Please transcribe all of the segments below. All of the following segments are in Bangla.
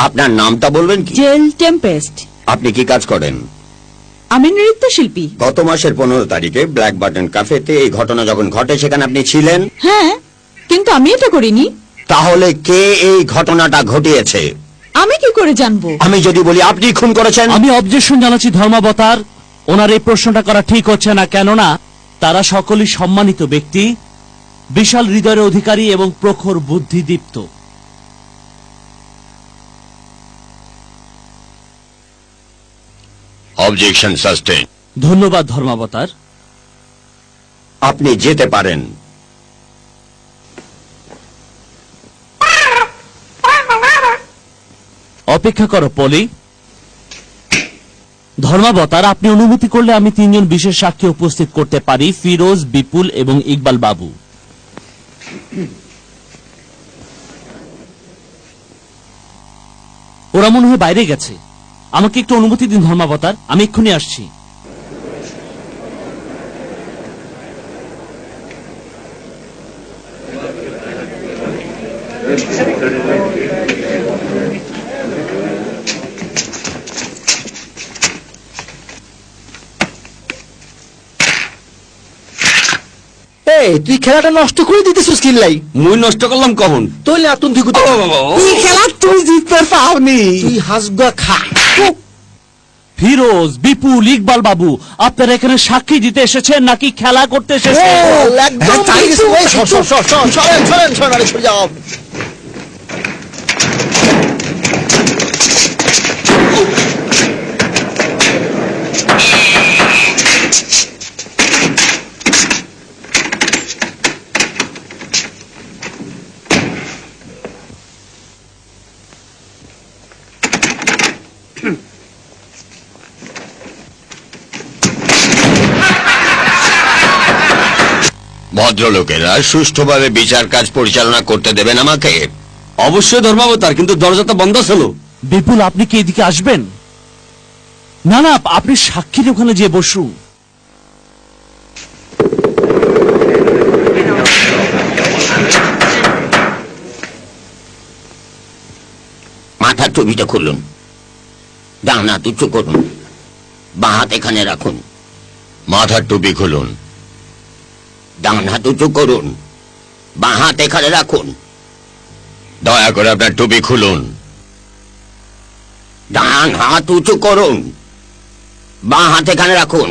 আপনার নামটা বলবেন কি? জেল টেম্পেস্ট। আপনি কি কাজ করেন? আমি নৃত্যশিল্পী। গত মাসের 15 তারিখে ব্ল্যাক বাটন ক্যাফেতে এই ঘটনা যখন ঘটে সেখানে আপনি ছিলেন? হ্যাঁ, কিন্তু আমি এটা করিনি। তাহলে কে এই ঘটনাটা ঘটিয়েছে? আমি কি করে জানবো? আমি যদি বলি আপনি খুন করেছেন? আমি অবজেকশন জানাচ্ছি ধর্মাবতার, ওনার এই প্রশ্নটা করা ঠিক হচ্ছে না। কেননা তারা সকলেই সম্মানিত ব্যক্তি, বিশাল হৃদয়ের অধিকারী এবং প্রখর বুদ্ধিদীপ্ত। Objection sustain. ধন্যবাদ ধর্মাবতার। আপনি যেতে পারেন। অপেক্ষা করো পলি। ধর্মাবতার, আপনি অনুমতি করলে আমি 3 জন বিশেষ সাক্ষী উপস্থিত করতে পারি, ফিরোজ, বিপুল এবং ইকবাল বাবু। ওরা মনে হয় বাইরে গেছে। আমাকে একটু অনুমতি দিন ধর্মাবতার, আমি এক্ষুনি আসছি। তুই খেলাটা নষ্ট করে দিতেছিস কিল্লাই। মুই নষ্ট করলাম কখন? তোলে আতুন তুই খেলা তুই জিততে পাওনি। তুই হাসগা খা। ফিরোজ, বিপুল, ইকবাল বাবু, আপনারা এখানে সাক্ষী দিতে এসেছেন নাকি খেলা করতে এসেছেন? একদম সরেন। ভদ্রলোকেরা সুষ্ঠুভাবে বিচার কাজ পরিচালনা করতে দেবেন আমাকে? অবশ্যই ধর্মাবতার, কিন্তু দরজাটা বন্ধ ছিল। বিপুল, আপনি কি এদিকে আসবেন? না না, আপনি সাক্ষীর ওখানে যে বসুন। মাথার টুপিটা খুলুন, ডান হাত উঁচু করুন, বাঁ হাত এখানে রাখুন। মাথার টুপি খুলুন, ডান হাত উঁচু করুন, বাঁ হাত এখানে রাখুন। দয়া করে আপনার টুপি খুলুন, ডান হাত উঁচু করুন, বাঁ হাত এখানে রাখুন।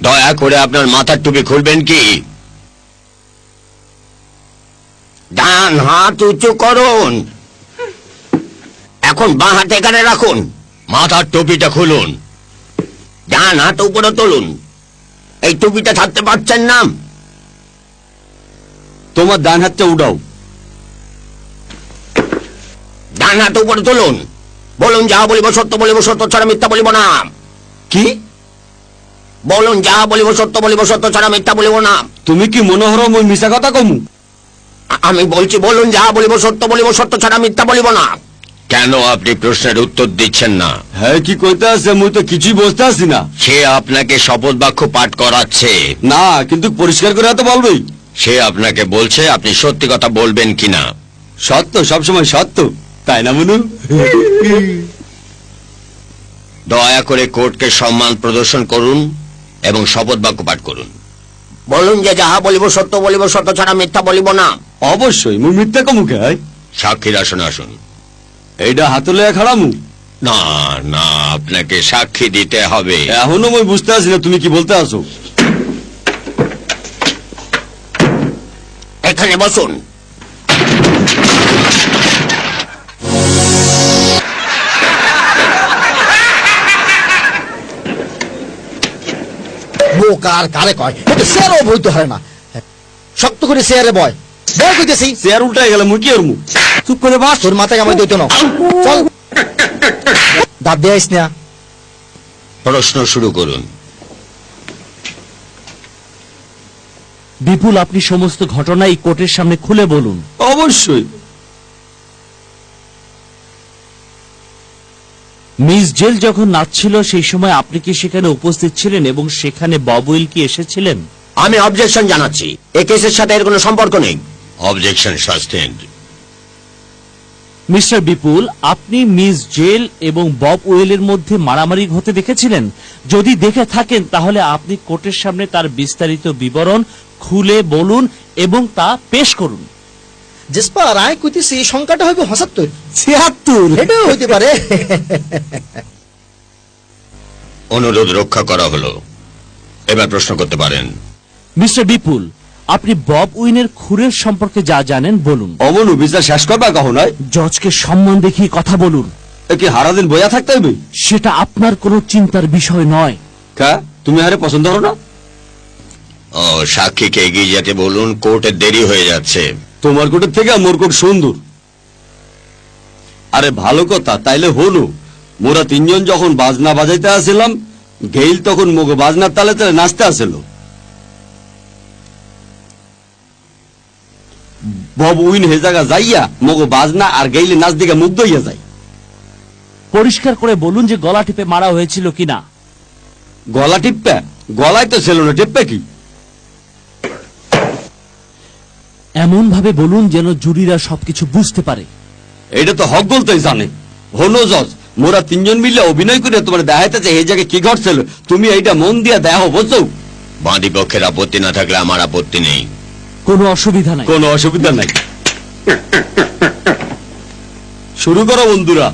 দয়া করে আপনার মাথার টুপি খুলবেন কি? ডান হাত উঁচু করুন, এখন বাঁ হাত এখানে রাখুন। মাথার টুপিটা খুলুন, ডান হাত উপরে তুলুন। এই টুপিটা থাকতে পারছেন না? তোমার ডান হাতটা উঠাও। ডান হাত উপরে তুলুন। বলুন, যাহা বলিব সত্য বলিব, সত্য ছাড়া মিথ্যা বলিব না। কি বলুন, যাহা বলিব সত্য বলিব, সত্য ছাড়া মিথ্যা বলিব না। তুমি কি মনে হরো মই মিছা কথা কমু? আমি বলছি, বলুন, যাহা বলিব সত্য বলিব, সত্য ছাড়া মিথ্যা বলিব না। কেন আপনি প্রশ্নের উত্তর দিচ্ছেন না? হ্যাঁ, কি কইতে আছে? মুই তো কিছুই বুঝতে আসি না। সে আপনাকে শপথ বাক্য পাঠ করাচ্ছে। না, কিন্তু পরিষ্কার করে তো বলবেই। সে আপনাকে বলছে আপনি সত্যি কথা বলবেন কিনা। সত্য সবসময় সত্য, তাই না মনু? দয়া করে কোর্টকে সম্মান প্রদর্শন করুন এবং শপথ বাক্য পাঠ করুন। বলুন যে যাহা বলিব সত্য বলিব, সত্য ছাড়া মিথ্যা বলিব না। অবশ্যই, মুই মিথ্যা কমুকে। সাক্ষীর আসনে আসুন। এইটা হাতলে খাড়ামু? না না, আপনাকে সাক্ষী দিতে হবে। এখনো মই বুঝতে আসি না তুমি কি বলতে আসো। এখানে বসুন। বোকার কারে কয়, এটা শেয়ারও বইতে হয় না। শক্ত করে শেয়ারে বয় কইতেছি। চেয়ার উল্টাই গেলে মুই কি করমু? চুপ করে বস, তোর মাথায় আমায় দইতো না। চল, দাঁত দিয়ে আইস না। প্রশ্ন শুরু করুন। বিপুল, আপনি সমস্ত ঘটনা এই কোর্টের সামনে খুলে বলুন। অবশ্যই। মিস জেল যখন নাচছিল সেই সময় আপনি কি সেখানে উপস্থিত ছিলেন এবং সেখানে ববুইল কি এসেছিলেন? আমি অবজেকশন জানাচ্ছি, এই কেসের সাথে এর কোনো সম্পর্ক নেই। অবজেকশন সাসটেইনড। মিস্টার বিপুল, আপনি মিস জেল এবং বব ওয়েলের মধ্যে মারামারি হতে দেখেছিলেন? যদি দেখে থাকেন তাহলে আপনি কোর্টের সামনে তার বিস্তারিত বিবরণ খুলে বলুন এবং তা পেশ করুন। জেসপার আয় কইতেছি সংখ্যাটা হইবে ৭৭। ৭৬। এটাও হইতে পারে। অনুরোধ রক্ষা করা হলো, এবার প্রশ্ন করতে পারেন। মিস্টার বিপুল, আপনি বব উইনের খুরের সম্পর্কে যা জানেন বলুন। অমনু বিচার শেষ করবা কখন হয়? জজকে সম্মান দেখিয়ে কথা বলুন। কি হারাদিন বইয়া থাকতে হইবে? সেটা আপনার কোনো চিন্তার বিষয় নয়। কা তুমি আরে পছন্দ করো না? ও, সাক্ষীকে এগিয়ে যেতে বলুন, কোর্টের দেরি হয়ে যাচ্ছে। তোমার কোটের থেকে মোর কোট সুন্দর। আরে ভালো কথা, তাইলে হলো মোরা তিনজন যখন বাজনা বাজাইতে আসছিলাম, গেইল তখন মগো বাজনার তালে তালে নাচতে আসছিল। বব উইন হে জায়গা যাইয়া মগো বাজনা আর গেইলে নাচ দিকে মুগ্ধ হইয়া যায়। পরিষ্কার করে বলুন যে গলা টিপে মারা হয়েছিল কিনা। গলা টিপ্পা? গলায় তো ছিল না, টিপ্পা কি? এমন ভাবে বলুন যেন জুরিরা সবকিছু বুঝতে পারে। এটা তো হক বলতেই জানে। হলো জজ, মোরা তিনজন মিলে অভিনয় করে তোমার দেখাইতেছে এই জায়গায় কি ঘটছিল, তুমি এইটা মন দিয়া দেখো, বুঝছো? বাদী পক্ষের আপত্তি না থাকলে আমার আপত্তি নেই। কোনো অসুবিধা নাই। কোনো অসুবিধা নাই। শুরু করো বন্ধুরা।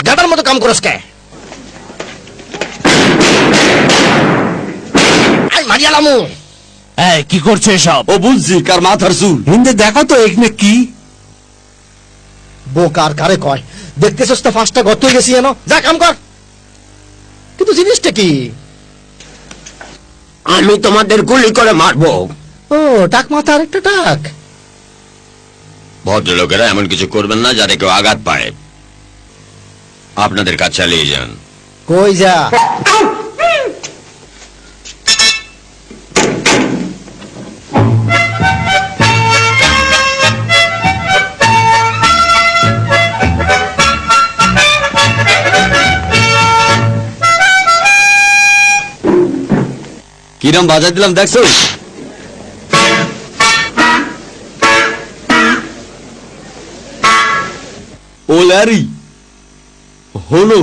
গাটার মতো কাম করস কে? মারিয়ালামু এই কি করছো এসব? ও বুঝছি, কার মাথার চুল। হিন্দে দেখো তো এখানে কি বোকার কারে কয়? দেখতেছস তো 5টা গত হয়ে গেছি এনো, যা কাম কর। কিন্তু জিনিসটা কি? আমি তোমাদের গুলি করে মারবো। ও, টাক মাথা আরেকটা টাক। ভদ্রলোকেরা এমন কিছু করবেন না যাতে কেউ আঘাত পায়। আপনাদের কাজ চালিয়ে যান। কই যা? কিরম বাজাই দিলাম দেখছো? ও ল্যারি, হলো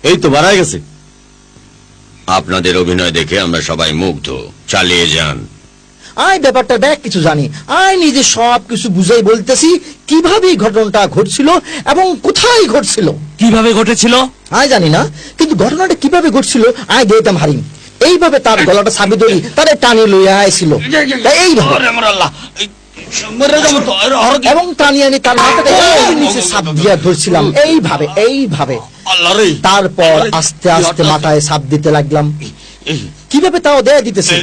এই তো বাড়ায় গেছে। আপনাদের অভিনয় দেখে আমরা সবাই মুগ্ধ। চালিয়ে যান। আয় ব্যাপারটা দেখ, কিছু জানি। আয় নিজে সব কিছু বুঝাই বলতেছি কিভাবে এই ঘটনাটা ঘটছিল এবং কোথায় ঘটছিল। কিভাবে ঘটেছিল? আয় জানি না, কিন্তু ঘটনাটা কিভাবে ঘটছিল আয় দিতাম হারিম। এইভাবে তার গলাটা সাবি ধরি তারে টানি লইয়া আইছিল, এইভাবে এবং টানি আনি তার মাথাটা এই নিচে সাপ দিয়া ধরছিলাম, এইভাবে এইভাবে। আল্লাহ রে, তারপর আস্তে আস্তে মাথায় সাপ দিতে লাগলাম। কিভাবে তাও দেয়া দিতেছে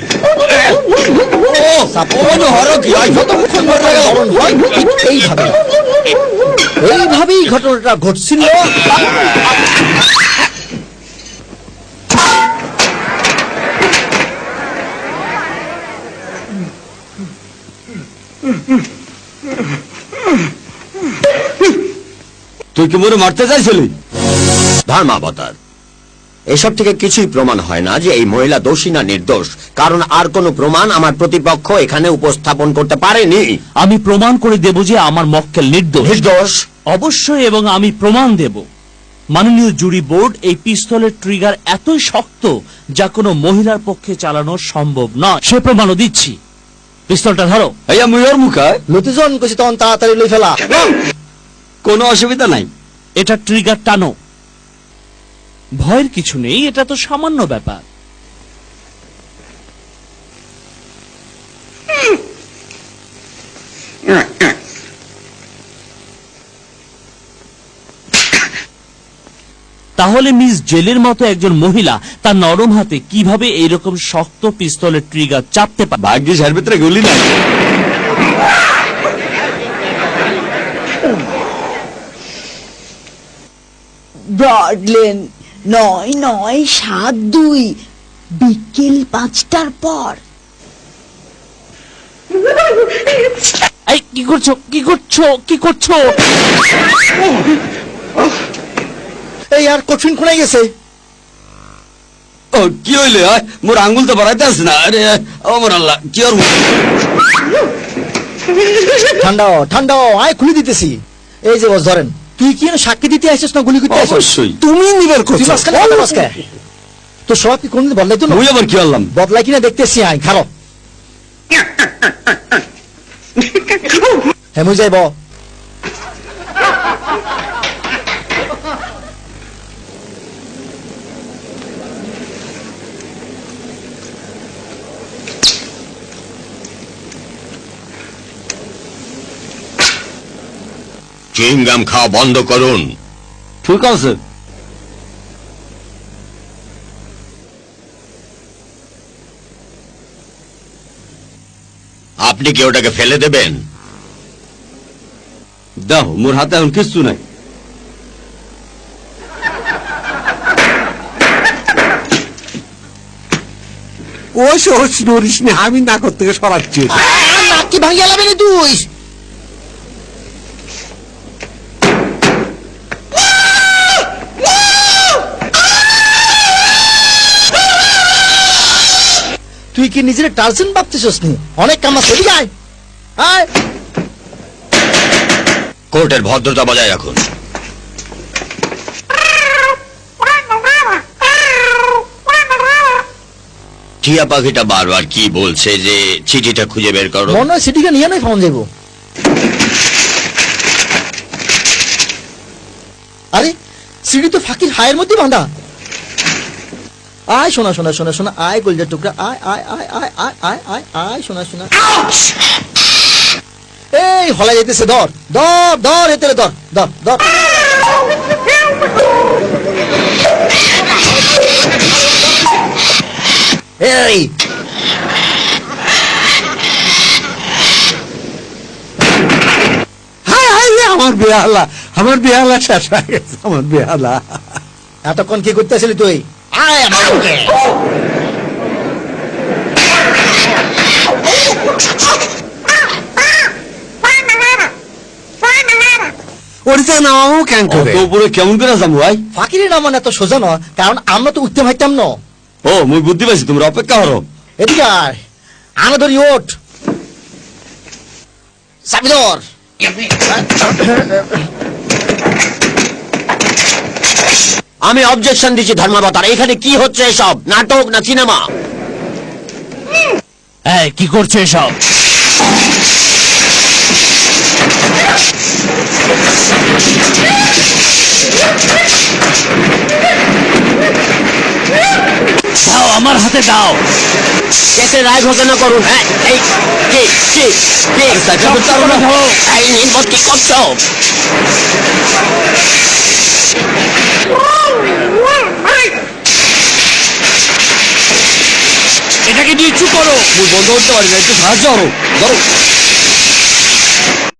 এইভাবেই ঘটনাটা ঘটছিল। তুই কি মোরে মারতে চাইছিলি? ধর্মাবতার, এসব থেকে কিছুই প্রমাণ হয় না যে এই মহিলা দোষী না নির্দোষ, কারণ আর কোনো প্রমাণ আমার প্রতিপক্ষ এখানে উপস্থাপন করতে পারেনি। আমি প্রমাণ করে দেব যে আমার মক্কেল নির্দোষ। নির্দোষ? অবশ্যই, এবং আমি প্রমাণ দেব। মাননীয় জুরি বোর্ড, এই পিস্তলের ট্রিগার এতই শক্ত যা কোনো মহিলার পক্ষে চালানো সম্ভব নয়। সে প্রমাণও দিচ্ছি। পিস্তলটা ধরো। এই আমি ওর মুখে লতিজন কইছি তখন তাড়াতাড়ি লই ফেলা। কোনো অসুবিধা নাই। এটা ট্রিগার টানো। ভয়ের কিছু নেই, এটা তো সামান্য ব্যাপার। তাহলে মিস জেলের মতো একজন মহিলা তার নরম হাতে কিভাবে এইরকম শক্ত পিস্তলের ট্রিগার চাপতে পারে? ভাগ্যিস এর ভিতরে গুলি নাই। ব্রডলেন 9972 বিকেল 5টার পর। এই কি করছো, কি করছো, কি করছো? এই আর কঠিন খুঁড়ে গেছে। ও কি হইলে? মোর আঙ্গুল তো বাড়াইতে আছে না। আরে আমার আল্লাহ, কি আর ঠান্ডাও ঠান্ডাও, আয় খুলে দিতেছি। এই যে বস ধরেন, তুই কি সাক্ষী দিতে আসিস না গুলি করতে আসিস? অবশ্যই। তুমি নিবার তুই করছো মাঝখানে কথা মাঝখানে। তোর স্বভাব কি কোনদিন বদলাই তো না? মুই আবার কি আনলাম? বদলাই কিনা দেখতেছি, আয় খারো। হ্যাঁ মুই যাইব। চুইংগাম খাওয়া বন্ধ করুন। ঠিক আছে। আপনি কি ওটাকে ফেলে দেবেন? দেখো মোর হাতে এখন কিচ্ছু নাই। ও সোচ নড়িস না, আমি না করতে সরাচ্ছি। নাক কি ভাঙিয়া লাবে না তুই? তুই কি নিজের টার্জেন ভাবতেছিস নি? অনেক কাম আছে, এদিকে আয়। আয়। কোর্টের ভদ্রতা বজায় রাখুন। টিয়া পাখিটা বারবার কি বলছে যে চিঠিটা খুঁজে বের করো? মনে হয় সেটিকে নিয়ে নয় ফোন যাবো। আরে সিঁড়ি তো ফাঁকির হায়ের মধ্যে বাঁধা। আয় শোনা শোনা শোনা শোনা, আয় গোলজার টুকরা, আয় আয় আয় আয় আয় আয় আয় আয় শোনা শোনা। এই হলা যাইতেছে, ধর ধর ধর, এতে ধর ধর ধর। এই হায় হায় রে, আমার বেহালা, আমার বেহালা শেষ হয়ে গেছে, আমার বেহালা। এতক্ষণ কি করতেছিলি তুই? আয় আমার বুকে। ওরিতে নামাও কেন করে? তো উপরে কেমন করে যাবো ভাই? ফাঁকিরে নামান এত সোজা নয়, কারণ আমরা তো উঠতে পারতাম না। ও মুই বুদ্ধি পাইছি, তোমরা অপেক্ষা করো। এদিকে আয়, আনা ধরি ওঠ। চাবিধর। আমি অবজেকশন দিচ্ছি ধর্মাবতার, এখানে কি হচ্ছে এসব? নাটক না সিনেমা? এই কি করছো এসব? দাও, আমার হাতে দাও। কেসে রায় ঘোষণা করুন। হ্যাঁ, এই কি কি কি সব করে দাও। এই নির্বোধ কি করছো? কিছু করো। মুখ বন্ধ করতে পারি না, একটু সাহায্য করো। ধরো।